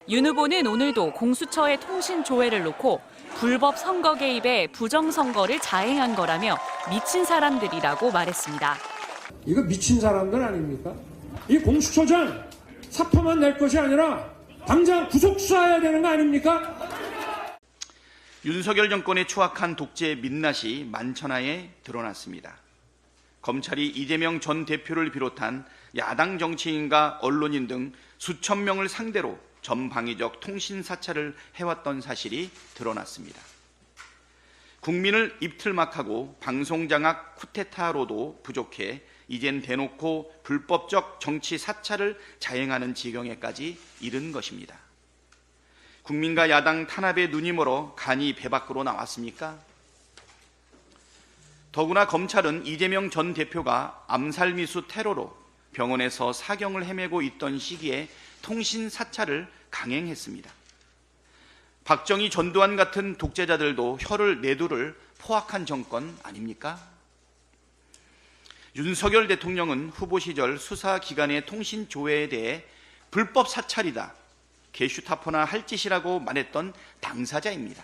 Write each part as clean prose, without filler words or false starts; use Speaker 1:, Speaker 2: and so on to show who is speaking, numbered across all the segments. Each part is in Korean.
Speaker 1: 윤 후보는 오늘도 공수처의 통신 조회를 놓고 불법 선거 개입에 부정선거를 자행한 거라며 미친 사람들이라고 말했습니다.
Speaker 2: 이거 미친 사람들 아닙니까? 이 공수처장 사표만 낼 것이 아니라 당장 구속 수사해야 되는 거 아닙니까?
Speaker 3: 윤석열 정권의 추악한 독재 민낯이 만천하에 드러났습니다. 검찰이 이재명 전 대표를 비롯한 야당 정치인과 언론인 등 수천 명을 상대로 전방위적 통신 사찰을 해왔던 사실이 드러났습니다. 국민을 입틀막하고 방송장악 쿠데타로도 부족해 이젠 대놓고 불법적 정치 사찰을 자행하는 지경에까지 이른 것입니다. 국민과 야당 탄압에 눈이 멀어 간이 배 밖으로 나왔습니까? 더구나 검찰은 이재명 전 대표가 암살미수 테러로 병원에서 사경을 헤매고 있던 시기에 통신 사찰을 강행했습니다. 박정희, 전두환 같은 독재자들도 혀를 내두를 포악한 정권 아닙니까? 윤석열 대통령은 후보 시절 수사기관의 통신 조회에 대해 불법 사찰이다, 게슈타포나 할 짓이라고 말했던 당사자입니다.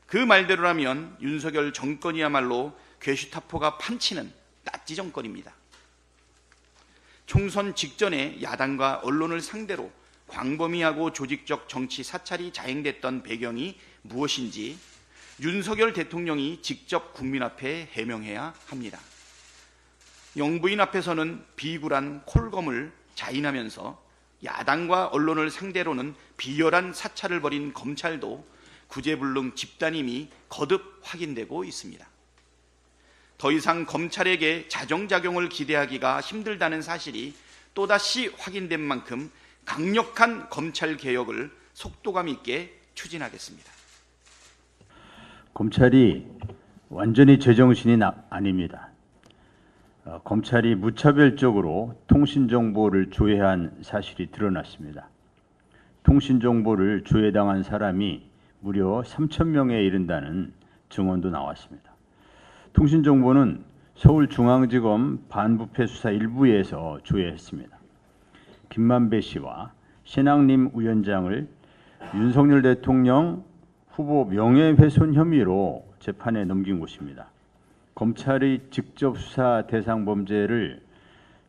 Speaker 3: 그 말대로라면 윤석열 정권이야말로 게슈타포가 판치는 나치 정권입니다. 총선 직전에 야당과 언론을 상대로 광범위하고 조직적 정치 사찰이 자행됐던 배경이 무엇인지 윤석열 대통령이 직접 국민 앞에 해명해야 합니다. 영부인 앞에서는 비굴한 콜검을 자인하면서 야당과 언론을 상대로는 비열한 사찰을 벌인 검찰도 구제불능 집단임이 거듭 확인되고 있습니다. 더 이상 검찰에게 자정작용을 기대하기가 힘들다는 사실이 또다시 확인된 만큼 강력한 검찰개혁을 속도감 있게 추진하겠습니다.
Speaker 4: 검찰이 완전히 제정신이 아닙니다. 검찰이 무차별적으로 통신정보를 조회한 사실이 드러났습니다. 통신정보를 조회당한 사람이 무려 3,000명에 이른다는 증언도 나왔습니다. 통신정보는 서울중앙지검 반부패 수사 1부에서 조회했습니다. 김만배 씨와 신학림 위원장을 윤석열 대통령 후보 명예훼손 혐의로 재판에 넘긴 곳입니다. 검찰의 직접 수사 대상 범죄를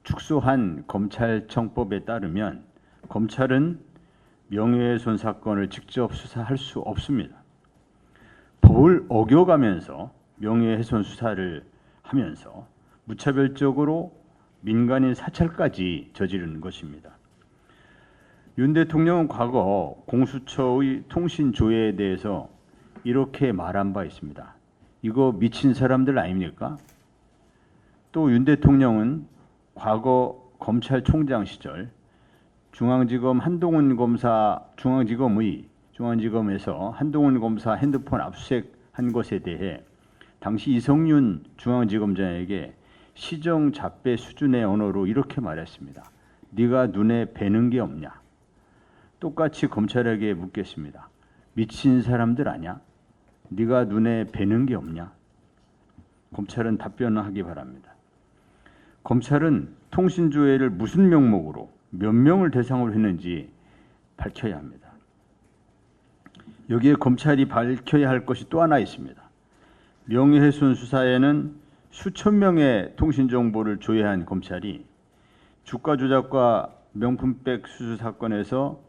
Speaker 4: 축소한 검찰청법에 따르면 검찰은 명예훼손 사건을 직접 수사할 수 없습니다. 법을 어겨가면서 명예훼손 수사를 하면서 무차별적으로 민간인 사찰까지 저지른 것입니다. 윤 대통령은 과거 공수처의 통신 조회에 대해서 이렇게 말한 바 있습니다. 이거 미친 사람들 아닙니까? 또 윤 대통령은 과거 검찰총장 시절 중앙지검 한동훈 검사 중앙지검에서 한동훈 검사 핸드폰 압수수색한 것에 대해 당시 이성윤 중앙지검장에게 시정잡배 수준의 언어로 이렇게 말했습니다. 네가 눈에 뵈는 게 없냐? 똑같이 검찰에게 묻겠습니다. 미친 사람들 아냐? 네가 눈에 뵈는 게 없냐? 검찰은 답변하기 바랍니다. 검찰은 통신조회를 무슨 명목으로 몇 명을 대상으로 했는지 밝혀야 합니다. 여기에 검찰이 밝혀야 할 것이 또 하나 있습니다. 명예훼손 수사에는 수천 명의 통신정보를 조회한 검찰이 주가 조작과 명품백 수수 사건에서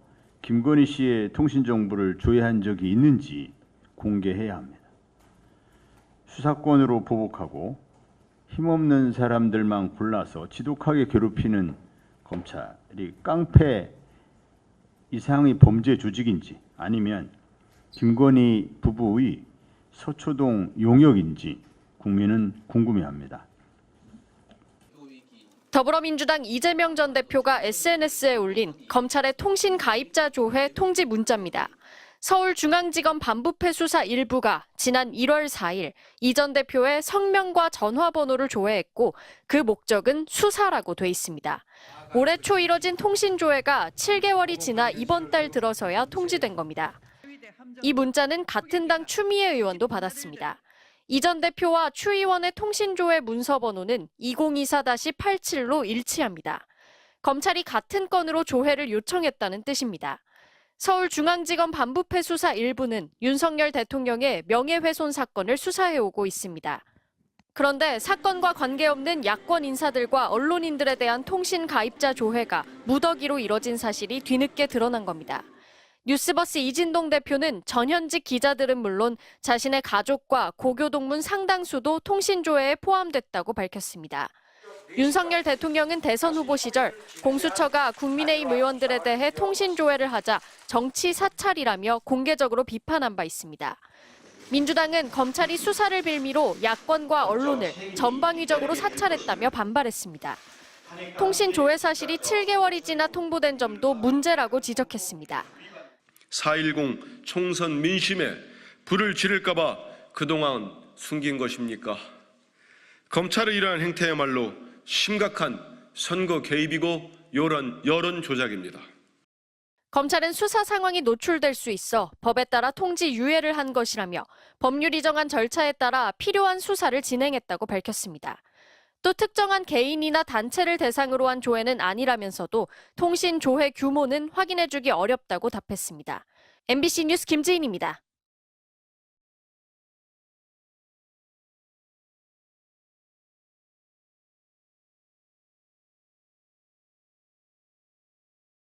Speaker 4: 김건희 씨의 통신정보를 조회한 적이 있는지 공개해야 합니다. 수사권으로 보복하고 힘없는 사람들만 골라서 지독하게 괴롭히는 검찰이 깡패 이상의 범죄 조직인지 아니면 김건희 부부의 서초동 용역인지 국민은 궁금해합니다.
Speaker 5: 더불어민주당 이재명 전 대표가 SNS에 올린 검찰의 통신 가입자 조회 통지 문자입니다. 서울중앙지검 반부패 수사 1부가 지난 1월 4일 이 전 대표의 성명과 전화번호를 조회했고 그 목적은 수사라고 돼 있습니다. 올해 초 이뤄진 통신조회가 7개월이 지나 이번 달 들어서야 통지된 겁니다. 이 문자는 같은 당 추미애 의원도 받았습니다. 이 전 대표와 추 의원의 통신조회 문서 번호는 2024-87로 일치합니다. 검찰이 같은 건으로 조회를 요청했다는 뜻입니다. 서울중앙지검 반부패 수사 1부는 윤석열 대통령의 명예훼손 사건을 수사해오고 있습니다. 그런데 사건과 관계없는 야권 인사들과 언론인들에 대한 통신 가입자 조회가 무더기로 이뤄진 사실이 뒤늦게 드러난 겁니다. 뉴스버스 이진동 대표는 전현직 기자들은 물론 자신의 가족과 고교동문 상당수도 통신 조회에 포함됐다고 밝혔습니다. 윤석열 대통령은 대선 후보 시절 공수처가 국민의힘 의원들에 대해 통신 조회를 하자 정치 사찰이라며 공개적으로 비판한 바 있습니다. 민주당은 검찰이 수사를 빌미로 야권과 언론을 전방위적으로 사찰했다며 반발했습니다. 통신 조회 사실이 7개월이 지나 통보된 점도 문제라고 지적했습니다.
Speaker 6: 4.10 총선 민심에 불을 지를까 봐 그동안 숨긴 것입니까? 검찰의 이러한 행태야말로 심각한 선거 개입이고 여론 조작입니다.
Speaker 5: 검찰은 수사 상황이 노출될 수 있어 법에 따라 통지 유예를 한 것이라며 법률이 정한 절차에 따라 필요한 수사를 진행했다고 밝혔습니다. 또 특정한 개인이나 단체를 대상으로 한 조회는 아니라면서도 통신 조회 규모는 확인해주기 어렵다고 답했습니다. MBC 뉴스 김지인입니다.